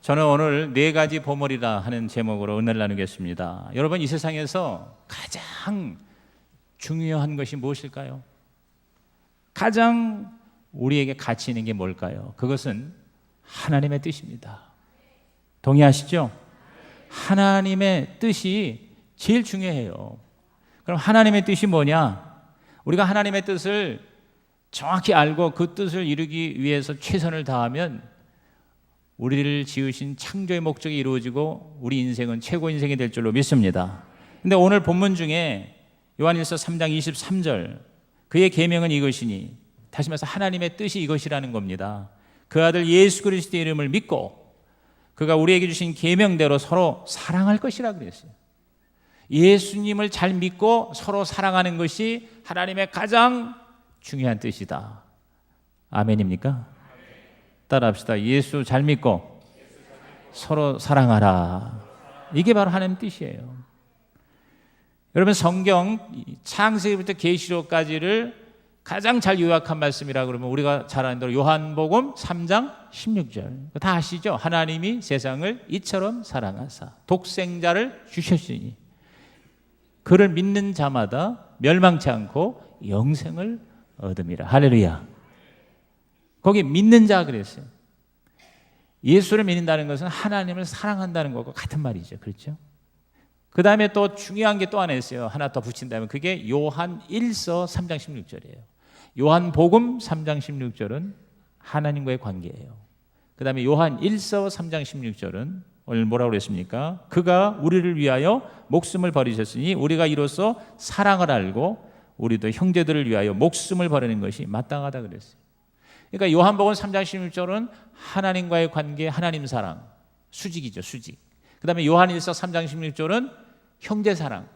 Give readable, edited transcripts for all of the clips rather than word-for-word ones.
저는 오늘 네 가지 보물이라 하는 제목으로 은혜를 나누겠습니다. 여러분, 이 세상에서 가장 중요한 것이 무엇일까요? 가장 우리에게 가치 있는 게 뭘까요? 그것은 하나님의 뜻입니다. 동의하시죠? 하나님의 뜻이 제일 중요해요. 그럼 하나님의 뜻이 뭐냐? 우리가 하나님의 뜻을 정확히 알고 그 뜻을 이루기 위해서 최선을 다하면 우리를 지으신 창조의 목적이 이루어지고 우리 인생은 최고 인생이 될 줄로 믿습니다. 근데 오늘 본문 중에 요한일서 3장 23절, 그의 계명은 이것이니, 다시 말해서 하나님의 뜻이 이것이라는 겁니다. 그 아들 예수 그리스도의 이름을 믿고 그가 우리에게 주신 계명대로 서로 사랑할 것이라 그랬어요. 예수님을 잘 믿고 서로 사랑하는 것이 하나님의 가장 중요한 뜻이다. 아멘입니까? 따라합시다. 예수 잘 믿고 서로 사랑하라. 이게 바로 하나님 뜻이에요. 여러분, 성경 창세기부터 계시록까지를 가장 잘 요약한 말씀이라 그러면 우리가 잘 아는 대로 요한복음 3장 16절. 다 아시죠? 하나님이 세상을 이처럼 사랑하사 독생자를 주셨으니 그를 믿는 자마다 멸망치 않고 영생을 얻음이라. 할렐루야. 거기 믿는 자 그랬어요. 예수를 믿는다는 것은 하나님을 사랑한다는 것과 같은 말이죠. 그렇죠? 그 다음에 또 중요한 게 또 하나 있어요. 하나 더 붙인다면 그게 요한 1서 3장 16절이에요. 요한복음 3장 16절은 하나님과의 관계예요. 그 다음에 요한 1서 3장 16절은 오늘 뭐라고 그랬습니까? 그가 우리를 위하여 목숨을 버리셨으니 우리가 이로써 사랑을 알고 우리도 형제들을 위하여 목숨을 버리는 것이 마땅하다 그랬어요. 그러니까 요한복음 3장 16절은 하나님과의 관계, 하나님 사랑, 수직이죠, 수직. 그 다음에 요한일서 3장 16절은 형제 사랑,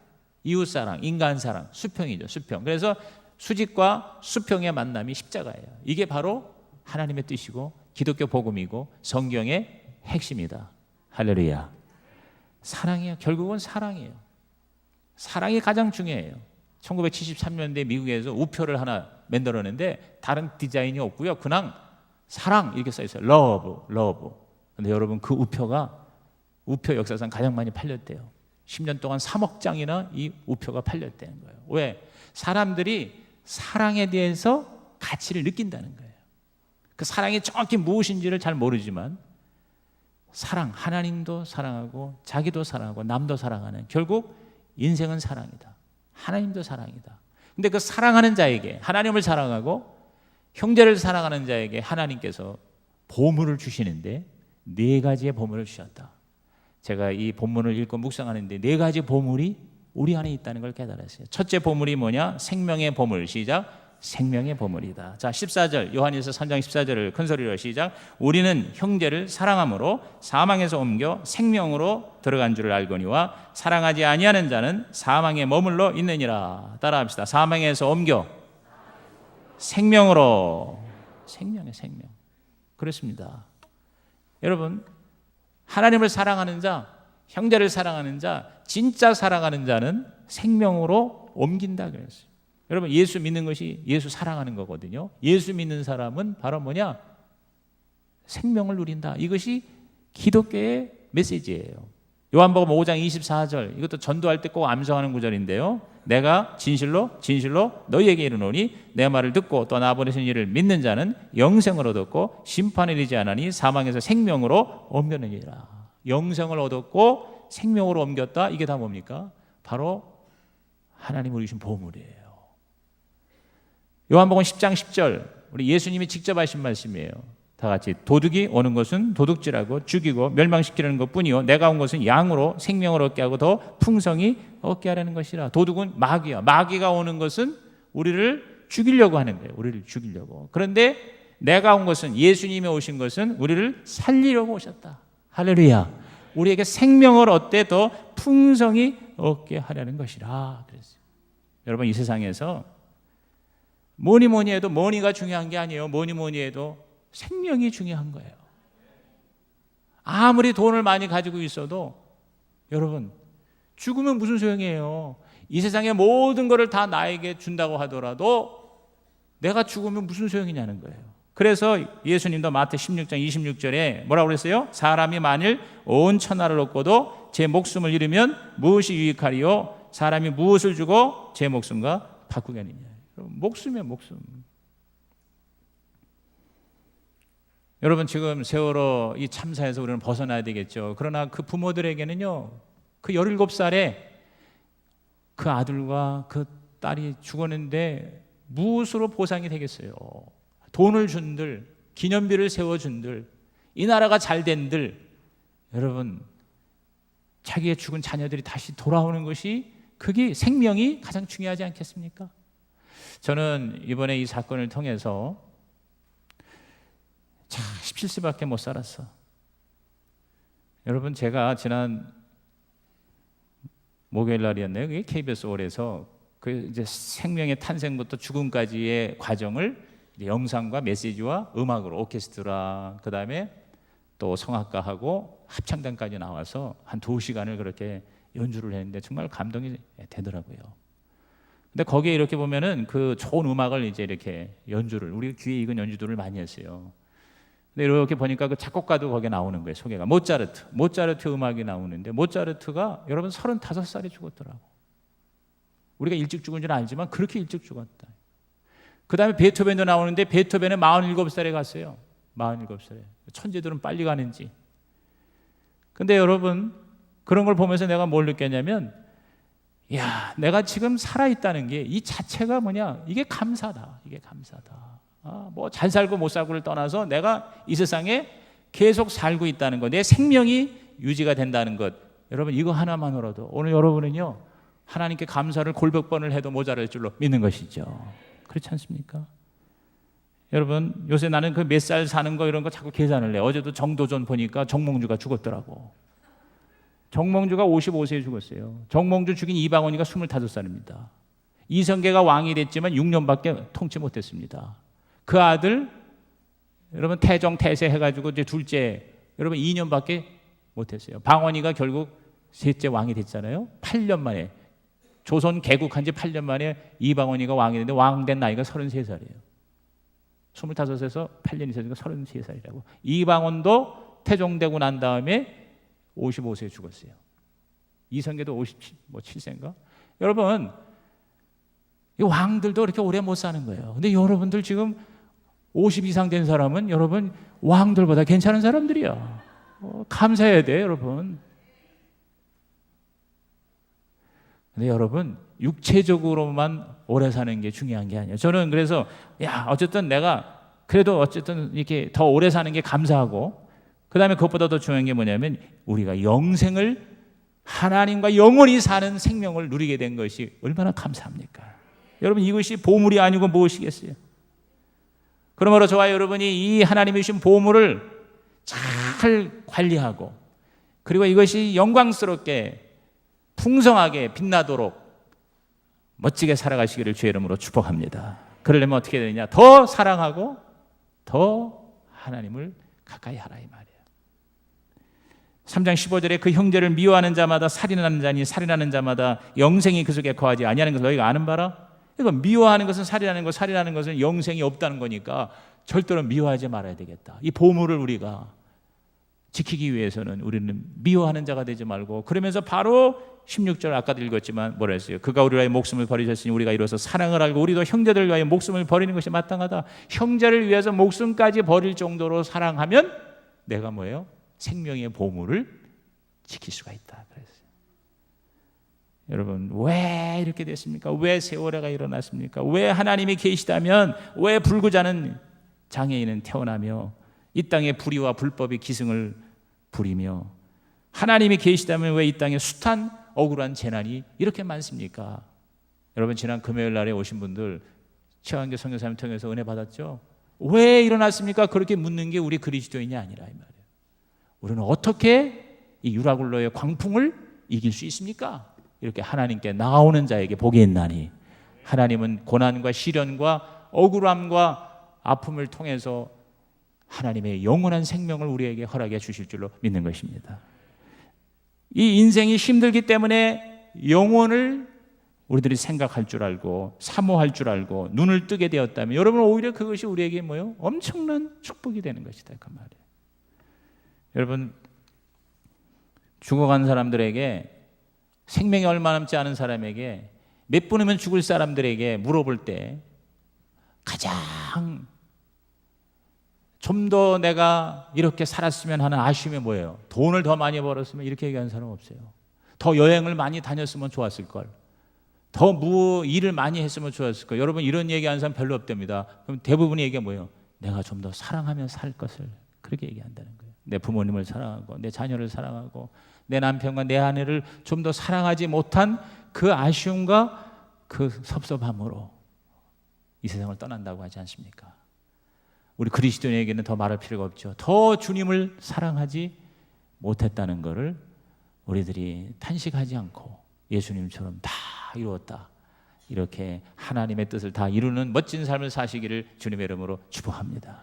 이웃 사랑, 인간 사랑, 수평이죠, 수평. 그래서 수직과 수평의 만남이 십자가예요. 이게 바로 하나님의 뜻이고 기독교 복음이고 성경의 핵심이다. 할렐루야. 사랑이에요. 결국은 사랑이에요. 사랑이 가장 중요해요. 1973년대 미국에서 우표를 하나 만들었는데 다른 디자인이 없고요. 그냥 사랑 이렇게 써 있어요. 러브, 러브. 근데 여러분, 그 우표 역사상 가장 많이 팔렸대요. 10년 동안 3억 장이나 이 우표가 팔렸다는 거예요. 왜? 사람들이 사랑에 대해서 가치를 느낀다는 거예요. 그 사랑이 정확히 무엇인지를 잘 모르지만 사랑, 하나님도 사랑하고 자기도 사랑하고 남도 사랑하는, 결국 인생은 사랑이다. 하나님도 사랑이다. 근데 그 사랑하는 자에게, 하나님을 사랑하고 형제를 사랑하는 자에게 하나님께서 보물을 주시는데 네 가지의 보물을 주셨다. 제가 이 본문을 읽고 묵상하는데 네 가지 보물이 우리 안에 있다는 걸 깨달았어요. 첫째 보물이 뭐냐? 생명의 보물. 시작. 생명의 보물이다. 자, 14절, 요한일서 3장 14절을 큰 소리로 시작. 우리는 형제를 사랑함으로 사망에서 옮겨 생명으로 들어간 줄을 알거니와 사랑하지 아니하는 자는 사망에 머물러 있느니라. 따라합시다. 사망에서 옮겨 생명으로. 생명의 생명. 그렇습니다. 여러분, 하나님을 사랑하는 자, 형제를 사랑하는 자, 진짜 사랑하는 자는 생명으로 옮긴다 그랬어요. 여러분, 예수 믿는 것이 예수 사랑하는 거거든요. 예수 믿는 사람은 바로 뭐냐? 생명을 누린다. 이것이 기독교의 메시지예요. 요한복음 5장 24절, 이것도 전도할 때 꼭 암송하는 구절인데요. 내가 진실로 너희에게 이르노니 내 말을 듣고 또 나 보내신 이를 믿는 자는 영생을 얻었고 심판에 이르지 않으니 사망에서 생명으로 옮겼느니라. 영생을 얻었고 생명으로 옮겼다. 이게 다 뭡니까? 바로 하나님을 주신 보물이에요. 요한복음 10장 10절, 우리 예수님이 직접 하신 말씀이에요. 다 같이. 도둑이 오는 것은 도둑질하고 죽이고 멸망시키려는 것뿐이요 내가 온 것은 양으로 생명을 얻게 하고 더 풍성히 얻게 하려는 것이라. 도둑은 마귀야. 마귀가 오는 것은 우리를 죽이려고 하는 거예요. 우리를 죽이려고. 그런데 내가 온 것은, 예수님이 오신 것은 우리를 살리려고 오셨다. 할렐루야. 우리에게 생명을 얻되 더 풍성히 얻게 하려는 것이라 그랬어요. 여러분, 이 세상에서 뭐니 해도 머니가 중요한 게 아니에요. 뭐니 해도 생명이 중요한 거예요. 아무리 돈을 많이 가지고 있어도 여러분, 죽으면 무슨 소용이에요? 이 세상의 모든 것을 다 나에게 준다고 하더라도 내가 죽으면 무슨 소용이냐는 거예요. 그래서 예수님도 마태 16장 26절에 뭐라고 그랬어요? 사람이 만일 온 천하를 얻고도 제 목숨을 잃으면 무엇이 유익하리요? 사람이 무엇을 주고 제 목숨과 바꾸겠느냐. 목숨이에요, 목숨. 여러분, 지금 세월호 이 참사에서 우리는 벗어나야 되겠죠. 그러나 그 부모들에게는요, 그 17살에 그 아들과 그 딸이 죽었는데 무엇으로 보상이 되겠어요? 돈을 준들, 기념비를 세워준들, 이 나라가 잘 된들, 여러분, 자기의 죽은 자녀들이 다시 돌아오는 것이, 그게 생명이 가장 중요하지 않겠습니까? 저는 이번에 이 사건을 통해서 17세밖에 못 살았어. 여러분, 제가 지난 목요일 날이었네요. 그게 KBS 홀에서 그 이제 생명의 탄생부터 죽음까지의 과정을 영상과 메시지와 음악으로, 오케스트라, 그 다음에 또 성악가하고 합창단까지 나와서 한 2시간을 그렇게 연주를 했는데 정말 감동이 되더라고요. 근데 거기에 이렇게 보면은 그 좋은 음악을 이제 이렇게 연주를, 우리 귀에 익은 연주들을 많이 했어요. 근데 이렇게 보니까 그 작곡가도 거기에 나오는 거예요. 소개가 모차르트 음악이 나오는데, 모차르트가 여러분 35살에 죽었더라고. 우리가 일찍 죽은 줄 알지만 그렇게 일찍 죽었다. 그 다음에 베토벤도 나오는데, 베토벤은 47살에 갔어요. 47살에. 천재들은 빨리 가는지. 근데 여러분, 그런 걸 보면서 내가 뭘 느꼈냐면, 야, 내가 지금 살아있다는 게 이 자체가 뭐냐, 이게 감사다. 이게 감사다. 뭐 잘 살고 못 살고를 떠나서 내가 이 세상에 계속 살고 있다는 것, 내 생명이 유지가 된다는 것, 여러분, 이거 하나만으로도 오늘 여러분은요, 하나님께 감사를 골백 번을 해도 모자랄 줄로 믿는 것이죠. 그렇지 않습니까? 여러분, 요새 나는 그 몇 살 사는 거 이런 거 자꾸 계산을 해. 어제도 정도전 보니까 정몽주가 죽었더라고. 정몽주가 55세에 죽었어요. 정몽주 죽인 이방원이가 25살입니다. 이성계가 왕이 됐지만 6년밖에 통치 못했습니다. 그 아들, 여러분, 태정 태세 해가지고 이제 둘째, 여러분 2년밖에 못했어요. 방원이가 결국 셋째 왕이 됐잖아요. 8년 만에, 조선 개국한 지 8년 만에 이방원이가 왕이 됐는데 왕 된 나이가 33살이에요. 25에서 8년 있었으니까 33살이라고. 이방원도 태종되고 난 다음에 55세에 죽었어요. 이성계도 57세인가? 여러분, 이 왕들도 그렇게 오래 못 사는 거예요. 근데 여러분들 지금 50 이상 된 사람은 여러분 왕들보다 괜찮은 사람들이야. 감사해야 돼, 여러분. 근데 여러분, 육체적으로만 오래 사는 게 중요한 게 아니에요. 저는 그래서 어쨌든 내가 그래도 어쨌든 이렇게 더 오래 사는 게 감사하고, 그 다음에 그것보다 더 중요한 게 뭐냐면 우리가 영생을, 하나님과 영원히 사는 생명을 누리게 된 것이 얼마나 감사합니까? 여러분, 이것이 보물이 아니고 무엇이겠어요? 그러므로 저와 여러분이 이 하나님이 주신 보물을 잘 관리하고, 그리고 이것이 영광스럽게 풍성하게 빛나도록 멋지게 살아가시기를 주의 이름으로 축복합니다. 그러려면 어떻게 되느냐? 더 사랑하고 더 하나님을 가까이 하라, 이 말이에요. 3장 15절에 그 형제를 미워하는 자마다 살인하는 자니 살인하는 자마다 영생이 그 속에 거하지 아니하는 것을 너희가 아는 바라. 이거 미워하는 것은 살인하는 것, 살인하는 것은 영생이 없다는 거니까 절대로 미워하지 말아야 되겠다. 이 보물을 우리가 지키기 위해서는 우리는 미워하는 자가 되지 말고, 그러면서 바로 16절 아까도 읽었지만 뭐라 했어요? 그가 우리를 위하여 목숨을 버리셨으니 우리가 이로써 사랑을 알고 우리도 형제들을 위하여 목숨을 버리는 것이 마땅하다. 형제를 위해서 목숨까지 버릴 정도로 사랑하면 내가 뭐예요? 생명의 보물을 지킬 수가 있다. 그랬어요. 여러분, 왜 이렇게 됐습니까? 왜 세월호가 일어났습니까? 왜 하나님이 계시다면 왜 불구자는 장애인은 태어나며 이 땅에 불의와 불법이 기승을 부리며, 하나님이 계시다면 왜 이 땅에 숱한 억울한 재난이 이렇게 많습니까? 여러분, 지난 금요일 날에 오신 분들 최한교 선교사님 통해서 은혜 받았죠? 왜 일어났습니까? 그렇게 묻는 게 우리 그리스도인이 아니라 이 말이에요. 우리는 어떻게 이 유라굴로의 광풍을 이길 수 있습니까? 이렇게 하나님께 나아오는 자에게 복이 있나니, 하나님은 고난과 시련과 억울함과 아픔을 통해서 하나님의 영원한 생명을 우리에게 허락해 주실 줄로 믿는 것입니다. 이 인생이 힘들기 때문에 영혼을 우리들이 생각할 줄 알고 사모할 줄 알고 눈을 뜨게 되었다면 여러분 오히려 그것이 우리에게 뭐요? 엄청난 축복이 되는 것이다 그 말이에요. 여러분 죽어간 사람들에게 생명이 얼마 남지 않은 사람에게 몇 분이면 죽을 사람들에게 물어볼 때 가장 좀 더 내가 이렇게 살았으면 하는 아쉬움이 뭐예요? 돈을 더 많이 벌었으면 이렇게 얘기하는 사람 없어요. 더 여행을 많이 다녔으면 좋았을 걸. 더 일을 많이 했으면 좋았을 걸. 여러분 이런 얘기하는 사람 별로 없답니다. 그럼 대부분의 얘기가 뭐예요? 내가 좀 더 사랑하며 살 것을 그렇게 얘기한다는 거예요. 내 부모님을 사랑하고 내 자녀를 사랑하고 내 남편과 내 아내를 좀 더 사랑하지 못한 그 아쉬움과 그 섭섭함으로 이 세상을 떠난다고 하지 않습니까? 우리 그리스도인에게는 더 말할 필요가 없죠. 더 주님을 사랑하지 못했다는 것을 우리들이 탄식하지 않고 예수님처럼 다 이루었다, 이렇게 하나님의 뜻을 다 이루는 멋진 삶을 사시기를 주님의 이름으로 축복합니다.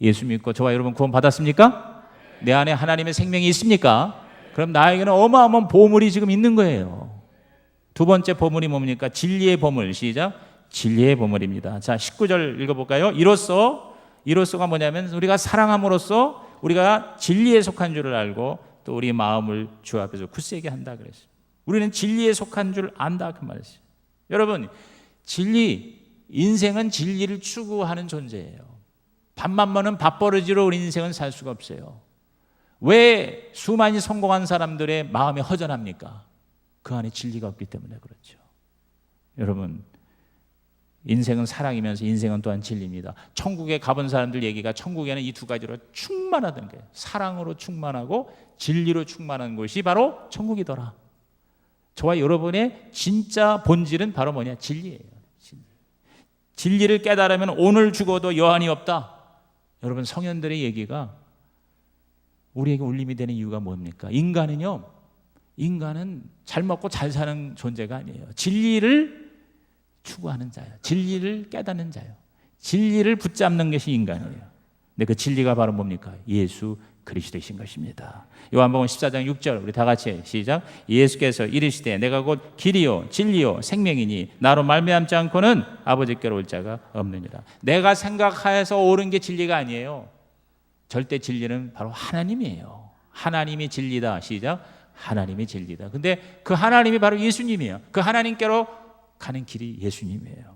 예수 믿고 저와 여러분 구원 받았습니까? 내 안에 하나님의 생명이 있습니까? 그럼 나에게는 어마어마한 보물이 지금 있는 거예요. 두 번째 보물이 뭡니까? 진리의 보물. 시작. 진리의 보물입니다. 자, 19절 읽어볼까요? 이로써가 뭐냐면 우리가 사랑함으로써 우리가 진리에 속한 줄을 알고 또 우리 마음을 주 앞에서 굳세게 한다 그랬어요. 우리는 진리에 속한 줄 안다 그 말이죠. 여러분 인생은 진리를 추구하는 존재예요. 밥만 먹는 밥버릇으로 우리 인생은 살 수가 없어요. 왜 수많이 성공한 사람들의 마음이 허전합니까? 그 안에 진리가 없기 때문에 그렇죠. 여러분 인생은 사랑이면서 인생은 또한 진리입니다. 천국에 가본 사람들 얘기가 천국에는 이 두 가지로 충만하던 거예요. 사랑으로 충만하고 진리로 충만한 곳이 바로 천국이더라. 저와 여러분의 진짜 본질은 바로 뭐냐? 진리예요. 진리를 깨달으면 오늘 죽어도 여한이 없다. 여러분 성현들의 얘기가 우리에게 울림이 되는 이유가 뭡니까? 인간은 잘 먹고 잘 사는 존재가 아니에요. 진리를 추구하는 자예요. 진리를 깨닫는 자예요. 진리를 붙잡는 것이 인간이에요. 근데 그 진리가 바로 뭡니까? 예수 그리스도이신 것입니다. 요한복음 14장 6절 우리 다 같이 시작. 예수께서 이르시되 내가 곧 길이요 진리요 생명이니 나로 말미암지 않고는 아버지께로 올 자가 없느니라. 내가 생각하여서 옳은 게 진리가 아니에요. 절대 진리는 바로 하나님이에요. 하나님이 진리다. 시작. 하나님이 진리다. 근데 그 하나님이 바로 예수님이에요. 그 하나님께로 가는 길이 예수님이에요.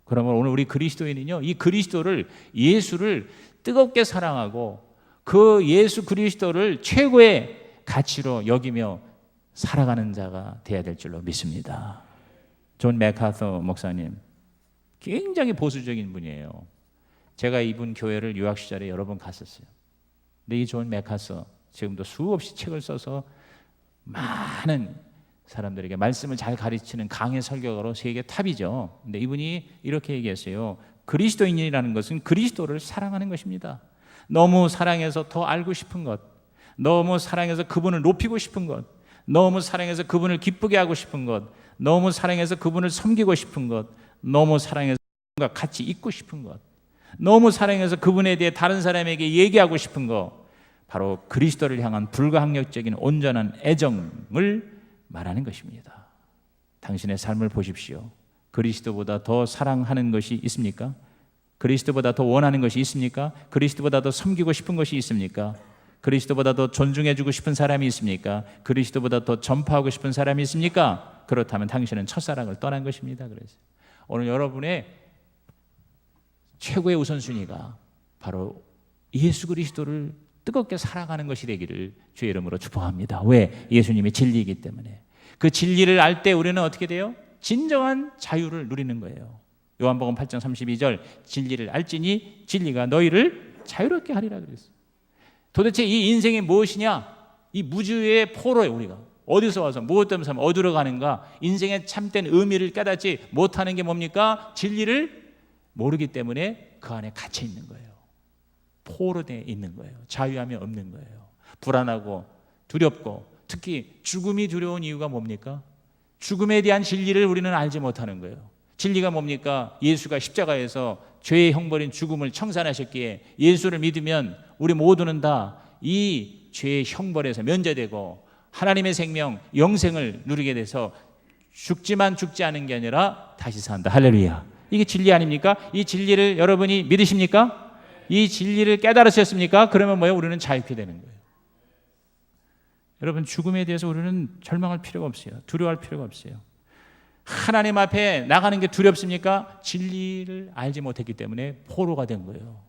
그러면 오늘 우리 그리스도인은요, 이 그리스도를, 예수를 뜨겁게 사랑하고 그 예수 그리스도를 최고의 가치로 여기며 살아가는 자가 되어야 될 줄로 믿습니다. 존 맥카서 목사님 굉장히 보수적인 분이에요. 제가 이분 교회를 유학 시절에 여러 번 갔었어요. 근데 이 존 맥카서 지금도 수없이 책을 써서 많은 사람들에게 말씀을 잘 가르치는 강의 설교가로 세계 탑이죠. 근데 이분이 이렇게 얘기했어요. 그리스도인이라는 것은 그리스도를 사랑하는 것입니다. 너무 사랑해서 더 알고 싶은 것, 너무 사랑해서 그분을 높이고 싶은 것, 너무 사랑해서 그분을 기쁘게 하고 싶은 것, 너무 사랑해서 그분을 섬기고 싶은 것, 너무 사랑해서 그분과 같이 있고 싶은 것, 너무 사랑해서 그분에 대해 다른 사람에게 얘기하고 싶은 것, 바로 그리스도를 향한 불가항력적인 온전한 애정을 말하는 것입니다. 당신의 삶을 보십시오. 그리스도보다 더 사랑하는 것이 있습니까? 그리스도보다 더 원하는 것이 있습니까? 그리스도보다 더 섬기고 싶은 것이 있습니까? 그리스도보다 더 존중해주고 싶은 사람이 있습니까? 그리스도보다 더 전파하고 싶은 사람이 있습니까? 그렇다면 당신은 첫사랑을 떠난 것입니다. 그래서 오늘 여러분의 최고의 우선순위가 바로 예수 그리스도를 뜨겁게 사랑하는 것이 되기를 주의 이름으로 축복합니다. 왜? 예수님이 진리이기 때문에. 그 진리를 알 때 우리는 어떻게 돼요? 진정한 자유를 누리는 거예요. 요한복음 8장 32절 진리를 알지니 진리가 너희를 자유롭게 하리라 그랬어요. 도대체 이 인생이 무엇이냐? 이 무주의 포로에 우리가 어디서 와서 무엇 때문에 어디로 가는가? 인생의 참된 의미를 깨닫지 못하는 게 뭡니까? 진리를 모르기 때문에 그 안에 갇혀 있는 거예요. 포로 되어 있는 거예요. 자유함이 없는 거예요. 불안하고 두렵고 특히 죽음이 두려운 이유가 뭡니까? 죽음에 대한 진리를 우리는 알지 못하는 거예요. 진리가 뭡니까? 예수가 십자가에서 죄의 형벌인 죽음을 청산하셨기에 예수를 믿으면 우리 모두는 다 이 죄의 형벌에서 면제되고 하나님의 생명, 영생을 누리게 돼서 죽지만 죽지 않은 게 아니라 다시 산다. 할렐루야. 이게 진리 아닙니까? 이 진리를 여러분이 믿으십니까? 이 진리를 깨달으셨습니까? 그러면 뭐예요? 우리는 자유케 되는 거예요. 여러분, 죽음에 대해서 우리는 절망할 필요가 없어요. 두려워할 필요가 없어요. 하나님 앞에 나가는 게 두렵습니까? 진리를 알지 못했기 때문에 포로가 된 거예요.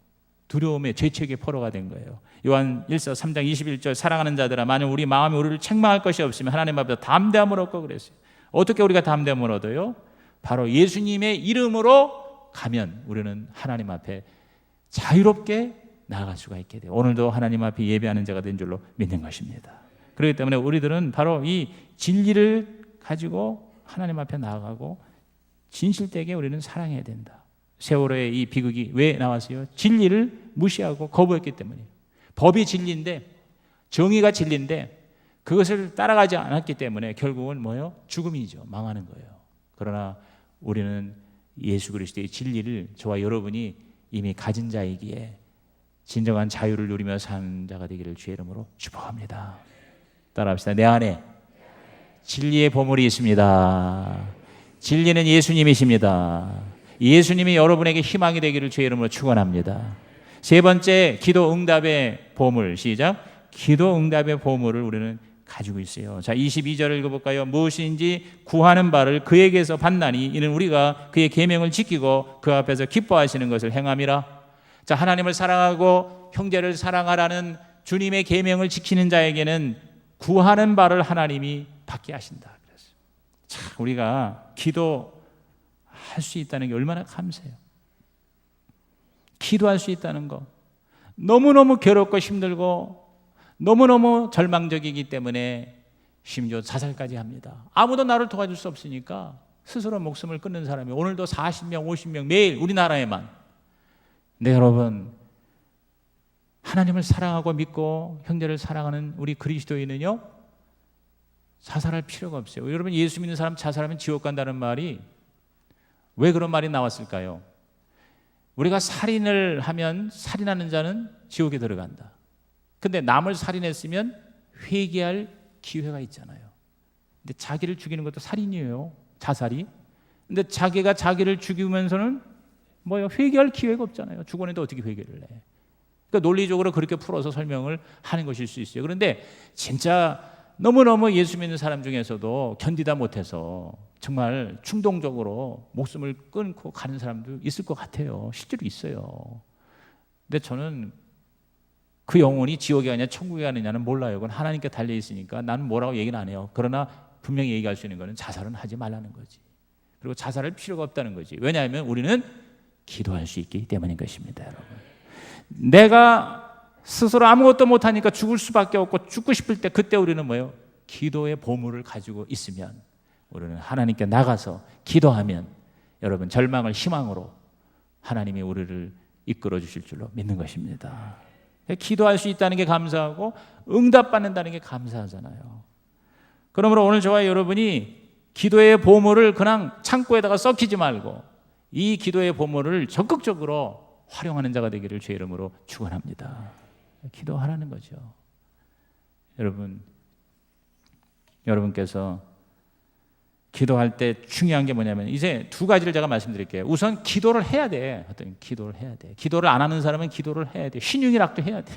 두려움의 죄책의 포로가 된 거예요. 요한 1서 3장 21절 사랑하는 자들아 만일 우리 마음이 우리를 책망할 것이 없으면 하나님 앞에서 담대함을 얻고 그랬어요. 어떻게 우리가 담대함을 얻어요? 바로 예수님의 이름으로 가면 우리는 하나님 앞에 자유롭게 나아갈 수가 있게 돼요. 오늘도 하나님 앞에 예배하는 자가 된 줄로 믿는 것입니다. 그렇기 때문에 우리들은 바로 이 진리를 가지고 하나님 앞에 나아가고 진실되게 우리는 사랑해야 된다. 세월호의 이 비극이 왜 나왔어요? 진리를 무시하고 거부했기 때문이에요. 법이 진리인데, 정의가 진리인데 그것을 따라가지 않았기 때문에 결국은 뭐예요? 죽음이죠. 망하는 거예요. 그러나 우리는 예수 그리스도의 진리를 저와 여러분이 이미 가진 자이기에 진정한 자유를 누리며 사는 자가 되기를 주의 이름으로 축복합니다. 따라합시다. 내 안에 진리의 보물이 있습니다. 진리는 예수님이십니다. 예수님이 여러분에게 희망이 되기를 주의 이름으로 축원합니다. 세 번째, 기도 응답의 보물. 시작. 기도 응답의 보물을 우리는 가지고 있어요. 자, 22절을 읽어볼까요? 무엇인지 구하는 바를 그에게서 받나니 이는 우리가 그의 계명을 지키고 그 앞에서 기뻐하시는 것을 행함이라. 자, 하나님을 사랑하고 형제를 사랑하라는 주님의 계명을 지키는 자에게는 구하는 바를 하나님이 받게 하신다. 그랬어요. 자, 우리가 기도할 수 있다는 게 얼마나 감사해요. 기도할 수 있다는 거. 너무너무 괴롭고 힘들고 너무너무 절망적이기 때문에 심지어 자살까지 합니다. 아무도 나를 도와줄 수 없으니까 스스로 목숨을 끊는 사람이 오늘도 40명, 50명 매일 우리나라에만. 네, 여러분, 하나님을 사랑하고 믿고 형제를 사랑하는 우리 그리스도인은요 자살할 필요가 없어요. 여러분, 예수 믿는 사람 자살하면 지옥 간다는 말이 왜 그런 말이 나왔을까요? 우리가 살인을 하면 살인하는 자는 지옥에 들어간다. 근데 남을 살인했으면 회개할 기회가 있잖아요. 근데 자기를 죽이는 것도 살인이에요. 자살이. 근데 자기가 자기를 죽이면서는 뭐요? 회개할 기회가 없잖아요. 죽었는데 어떻게 회개를 해? 그러니까 논리적으로 그렇게 풀어서 설명을 하는 것일 수 있어요. 그런데 진짜 너무너무 예수 믿는 사람 중에서도 견디다 못해서 정말 충동적으로 목숨을 끊고 가는 사람도 있을 것 같아요. 실제로 있어요. 근데 저는 그 영혼이 지옥에 가냐 천국에 가느냐는 몰라요. 그건 하나님께 달려 있으니까 나는 뭐라고 얘기는 안 해요. 그러나 분명히 얘기할 수 있는 것은 자살은 하지 말라는 거지. 그리고 자살할 필요가 없다는 거지. 왜냐하면 우리는 기도할 수 있기 때문인 것입니다, 여러분. 내가 스스로 아무것도 못하니까 죽을 수밖에 없고 죽고 싶을 때 그때 우리는 뭐예요? 기도의 보물을 가지고 있으면 우리는 하나님께 나가서 기도하면 여러분 절망을 희망으로 하나님이 우리를 이끌어 주실 줄로 믿는 것입니다. 기도할 수 있다는 게 감사하고 응답받는다는 게 감사하잖아요. 그러므로 오늘 저와 여러분이 기도의 보물을 그냥 창고에다가 썩히지 말고 이 기도의 보물을 적극적으로 활용하는 자가 되기를 주의 이름으로 축원합니다. 기도하라는 거죠. 여러분께서 기도할 때 중요한 게 뭐냐면 이제 두 가지를 제가 말씀드릴게요. 우선 기도를 해야 돼. 어떤 기도를 해야 돼. 기도를 안 하는 사람은 기도를 해야 돼. 신용이락도 해야 돼.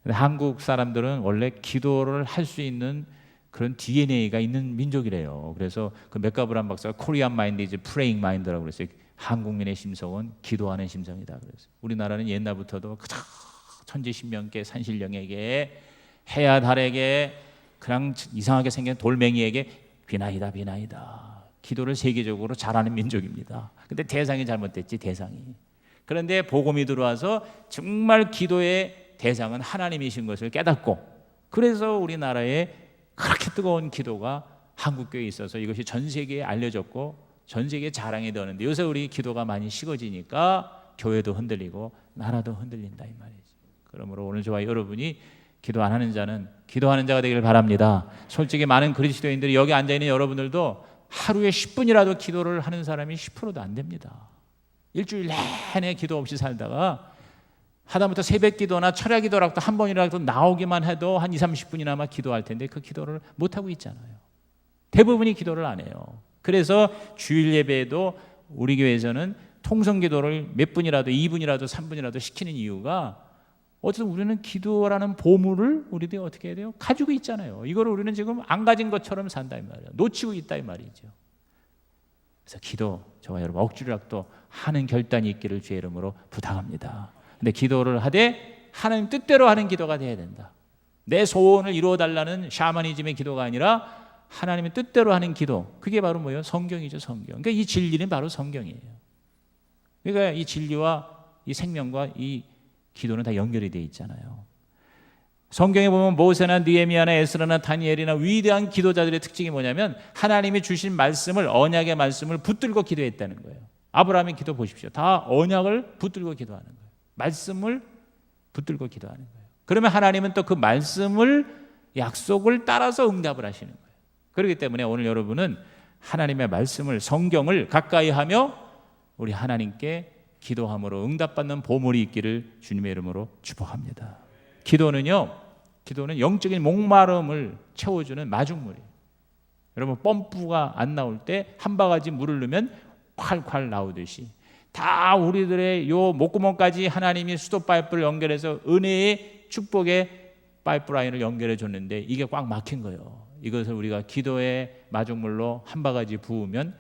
근데 한국 사람들은 원래 기도를 할 수 있는 그런 DNA가 있는 민족이래요. 그래서 그 맥가브란 박사가 코리안 마인드 이제 프레잉 마인드라고 그랬어요. 한국민의 심성은 기도하는 심성이다 그랬어요. 우리나라는 옛날부터도 천지신명께 산신령에게 해야 달에게 그냥 이상하게 생긴 돌멩이에게 비나이다 비나이다. 기도를 세계적으로 잘하는 민족입니다. 근데 대상이 잘못됐지, 대상이. 그런데 복음이 들어와서 정말 기도의 대상은 하나님이신 것을 깨닫고 그래서 우리나라에 그렇게 뜨거운 기도가 한국교회에 있어서 이것이 전 세계에 알려졌고 전 세계에 자랑이 되는데 요새 우리 기도가 많이 식어지니까 교회도 흔들리고 나라도 흔들린다 이 말이지. 그러므로 오늘 저와 여러분이 기도 안 하는 자는 기도하는 자가 되기를 바랍니다. 솔직히 많은 그리스도인들이 여기 앉아있는 여러분들도 하루에 10분이라도 기도를 하는 사람이 10%도 안 됩니다. 일주일 내내 기도 없이 살다가 하다못해 새벽 기도나 철야 기도라도 한 번이라도 나오기만 해도 한 20, 30분이나마 기도할 텐데 그 기도를 못하고 있잖아요. 대부분이 기도를 안 해요. 그래서 주일 예배에도 우리 교회에서는 통성 기도를 몇 분이라도 2분이라도 3분이라도 시키는 이유가 어쨌든 우리는 기도라는 보물을 우리들이 어떻게 해야 돼요? 가지고 있잖아요. 이거를 우리는 지금 안 가진 것처럼 산다 이 말이에요. 놓치고 있다 이 말이죠. 그래서 기도 저와 여러분 억지로라도 하는 결단이 있기를 주의 이름으로 부탁합니다. 근데 기도를 하되 하나님 뜻대로 하는 기도가 돼야 된다. 내 소원을 이루어달라는 샤머니즘의 기도가 아니라 하나님의 뜻대로 하는 기도. 그게 바로 뭐예요? 성경이죠, 성경. 그러니까 이 진리는 바로 성경이에요. 그러니까 이 진리와 이 생명과 이 기도는 다 연결이 되어 있잖아요. 성경에 보면 모세나 느헤미야나 에스라나 다니엘이나 위대한 기도자들의 특징이 뭐냐면 하나님이 주신 말씀을, 언약의 말씀을 붙들고 기도했다는 거예요. 아브라함의 기도 보십시오. 다 언약을 붙들고 기도하는 거예요. 말씀을 붙들고 기도하는 거예요. 그러면 하나님은 또 그 말씀을, 약속을 따라서 응답을 하시는 거예요. 그렇기 때문에 오늘 여러분은 하나님의 말씀을, 성경을 가까이 하며 우리 하나님께 기도함으로 응답받는 보물이 있기를 주님의 이름으로 축복합니다. 기도는 영적인 목마름을 채워주는 마중물이에요. 여러분 펌프가 안 나올 때 한 바가지 물을 넣으면 콸콸 나오듯이 다 우리들의 요 목구멍까지 하나님이 수도 파이프를 연결해서 은혜의 축복의 파이프라인을 연결해 줬는데 이게 꽉 막힌 거예요. 이것을 우리가 기도의 마중물로 한 바가지 부으면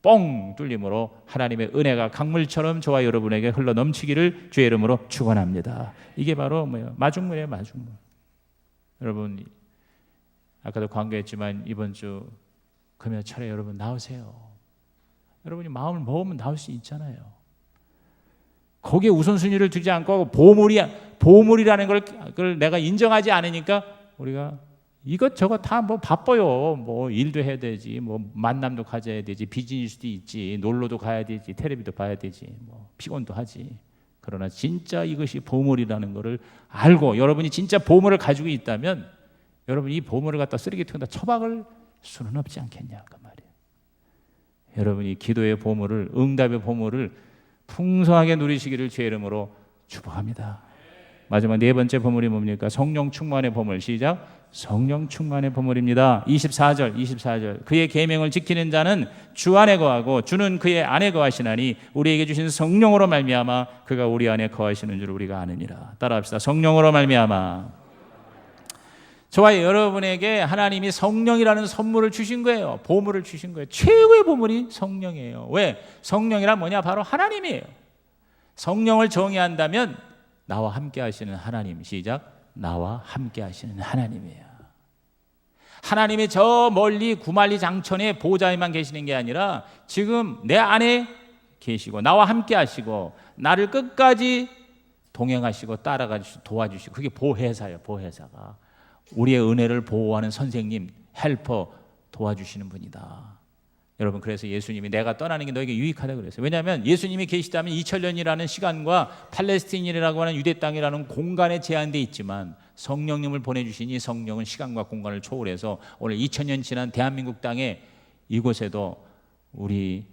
뻥 뚫림으로 하나님의 은혜가 강물처럼 저와 여러분에게 흘러 넘치기를 주의 이름으로 축원합니다. 이게 바로 뭐예요? 마중물이에요, 마중물. 여러분 아까도 광고했지만 이번 주 금요 차례 여러분 나오세요. 여러분이 마음을 먹으면 나올 수 있잖아요. 거기에 우선순위를 두지 않고 보물이라는 걸 내가 인정하지 않으니까 우리가 이것저것 다 뭐 바빠요. 뭐 일도 해야 되지, 뭐 만남도 가져야 되지, 비즈니스도 있지, 놀러도 가야 되지, 텔레비도 봐야 되지, 뭐 피곤도 하지. 그러나 진짜 이것이 보물이라는 것을 알고 여러분이 진짜 보물을 가지고 있다면 여러분 이 보물을 갖다 쓰레기통에다 처박을 수는 없지 않겠냐 그 말이에요. 여러분이 기도의 보물을, 응답의 보물을 풍성하게 누리시기를 주의 이름으로 축복합니다. 마지막 네 번째 보물이 뭡니까? 성령 충만의 보물. 시작. 성령 충만의 보물입니다. 24절 그의 계명을 지키는 자는 주 안에 거하고 주는 그의 안에 거하시나니 우리에게 주신 성령으로 말미암아 그가 우리 안에 거하시는 줄 우리가 아느니라. 따라합시다. 성령으로 말미암아. 저와 여러분에게 하나님이 성령이라는 선물을 주신 거예요. 보물을 주신 거예요. 최고의 보물이 성령이에요. 왜? 성령이란 뭐냐? 바로 하나님이에요. 성령을 정의한다면 나와 함께 하시는 하나님. 시작. 나와 함께 하시는 하나님이에요. 하나님이 저 멀리 구말리 장천의 보좌에만 계시는 게 아니라 지금 내 안에 계시고 나와 함께 하시고 나를 끝까지 동행하시고 따라가시고 도와주시고 그게 보혜사예요. 보혜사가 우리의 은혜를 보호하는 선생님, 헬퍼 도와주시는 분이다. 여러분 그래서 예수님이 내가 떠나는 게 너에게 유익하다 그랬어요. 왜냐하면 예수님이 계시다면 2000년이라는 시간과 팔레스틴이라고 하는 유대 땅이라는 공간에 제한되어 있지만 성령님을 보내주신 이 성령은 시간과 공간을 초월해서 오늘 2000년 지난 대한민국 땅에 이곳에도 우리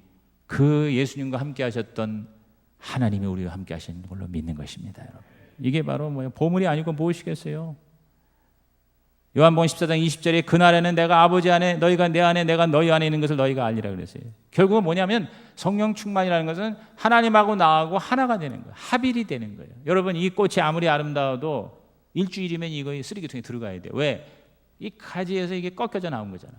그 예수님과 함께 하셨던 하나님이 우리와 함께 하시는 걸로 믿는 것입니다. 여러분. 이게 바로 뭐예요? 보물이 아니고 무엇이겠어요? 요한복음 14장 20절에 그날에는 내가 아버지 안에 너희가 내 안에 내가 너희 안에 있는 것을 너희가 알리라 그랬어요. 결국은 뭐냐면 성령 충만이라는 것은 하나님하고 나하고 하나가 되는 거예요. 합일이 되는 거예요. 여러분 이 꽃이 아무리 아름다워도 일주일이면 이거 쓰레기통에 들어가야 돼요. 왜? 이 가지에서 이게 꺾여져 나온 거잖아.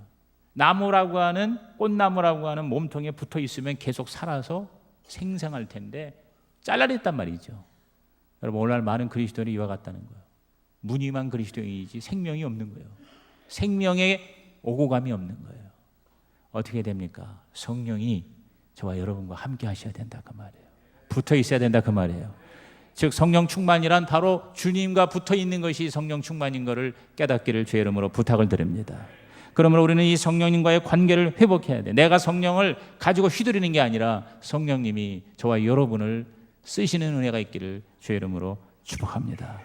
나무라고 하는 꽃나무라고 하는 몸통에 붙어 있으면 계속 살아서 생생할 텐데 잘라냈단 말이죠. 여러분 오늘날 많은 그리스도인이 이와 같다는 거예요. 무늬만 그리스도인이지 생명이 없는 거예요. 생명에 오고감이 없는 거예요. 어떻게 됩니까? 성령이 저와 여러분과 함께 하셔야 된다 그 말이에요. 붙어 있어야 된다 그 말이에요. 즉 성령 충만이란 바로 주님과 붙어 있는 것이 성령 충만인 것을 깨닫기를 주의 이름으로 부탁을 드립니다. 그러므로 우리는 이 성령님과의 관계를 회복해야 돼. 내가 성령을 가지고 휘두르는 게 아니라 성령님이 저와 여러분을 쓰시는 은혜가 있기를 주의 이름으로 축복합니다.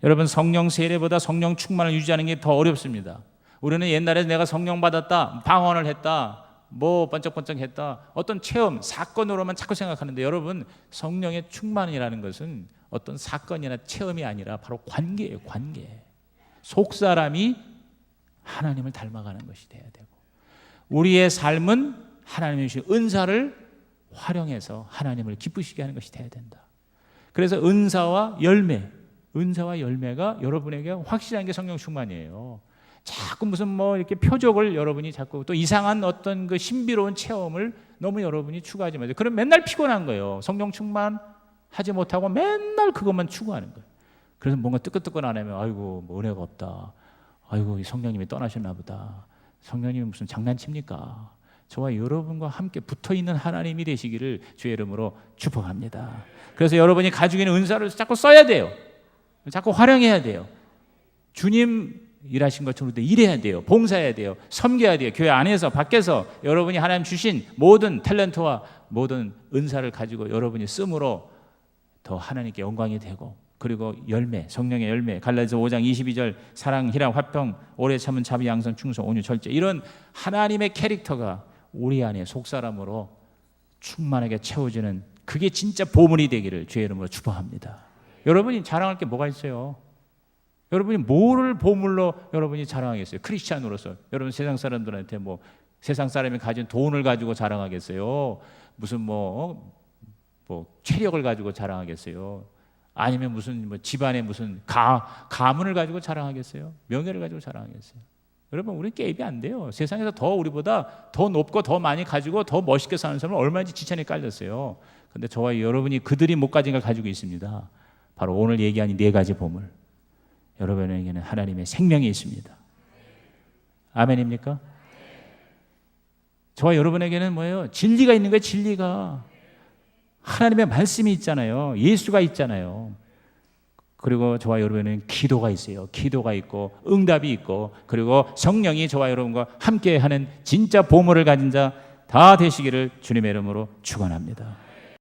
여러분 성령 세례보다 성령 충만을 유지하는 게 더 어렵습니다. 우리는 옛날에 내가 성령 받았다, 방언을 했다, 뭐 번쩍번쩍 했다, 어떤 체험, 사건으로만 자꾸 생각하는데 여러분 성령의 충만이라는 것은 어떤 사건이나 체험이 아니라 바로 관계예요. 관계. 속사람이 하나님을 닮아가는 것이 돼야 되고, 우리의 삶은 하나님의 주신 은사를 활용해서 하나님을 기쁘시게 하는 것이 돼야 된다. 그래서 은사와 열매가 여러분에게 확실한 게 성령 충만이에요. 자꾸 무슨 뭐 이렇게 표적을 여러분이 자꾸 또 이상한 어떤 그 신비로운 체험을 너무 여러분이 추구하지 마세요. 그럼 맨날 피곤한 거예요. 성령 충만하지 못하고 맨날 그것만 추구하는 거예요. 그래서 뭔가 뜨끈뜨끈하면 아이고 뭐 은혜가 없다. 아이고 성령님이 떠나셨나 보다. 성령님이 무슨 장난칩니까? 저와 여러분과 함께 붙어있는 하나님이 되시기를 주의 이름으로 축복합니다. 그래서 여러분이 가지고 있는 은사를 자꾸 써야 돼요. 자꾸 활용해야 돼요. 주님 일하신 것처럼 일해야 돼요. 봉사해야 돼요. 섬겨야 돼요. 교회 안에서 밖에서 여러분이 하나님 주신 모든 탤런트와 모든 은사를 가지고 여러분이 씀으로 더 하나님께 영광이 되고, 그리고 열매, 성령의 열매, 갈라디아서 5장 22절 사랑, 희락, 화평, 오래 참은 자비, 양선, 충성, 온유, 절제, 이런 하나님의 캐릭터가 우리 안에 속사람으로 충만하게 채워지는, 그게 진짜 보물이 되기를 주의 이름으로 축복합니다. 여러분이 자랑할 게 뭐가 있어요? 여러분이 뭐를 보물로 여러분이 자랑하겠어요? 크리스찬으로서 여러분 세상 사람들한테 뭐 세상 사람이 가진 돈을 가지고 자랑하겠어요? 무슨 뭐 체력을 가지고 자랑하겠어요? 아니면 무슨 뭐 집안에 무슨 가문을 가지고 자랑하겠어요? 명예를 가지고 자랑하겠어요? 여러분, 우리 게임이 안 돼요. 세상에서 더 우리보다 더 높고 더 많이 가지고 더 멋있게 사는 사람은 얼마든지 지천에 깔렸어요. 근데 저와 여러분이 그들이 못 가진 걸 가지고 있습니다. 바로 오늘 얘기한 이 네 가지 보물. 여러분에게는 하나님의 생명이 있습니다. 아멘입니까? 저와 여러분에게는 뭐예요? 진리가 있는 거예요. 진리가. 하나님의 말씀이 있잖아요. 예수가 있잖아요. 그리고 저와 여러분은 기도가 있어요. 기도가 있고 응답이 있고, 그리고 성령이 저와 여러분과 함께하는 진짜 보물을 가진 자 다 되시기를 주님의 이름으로 축원합니다.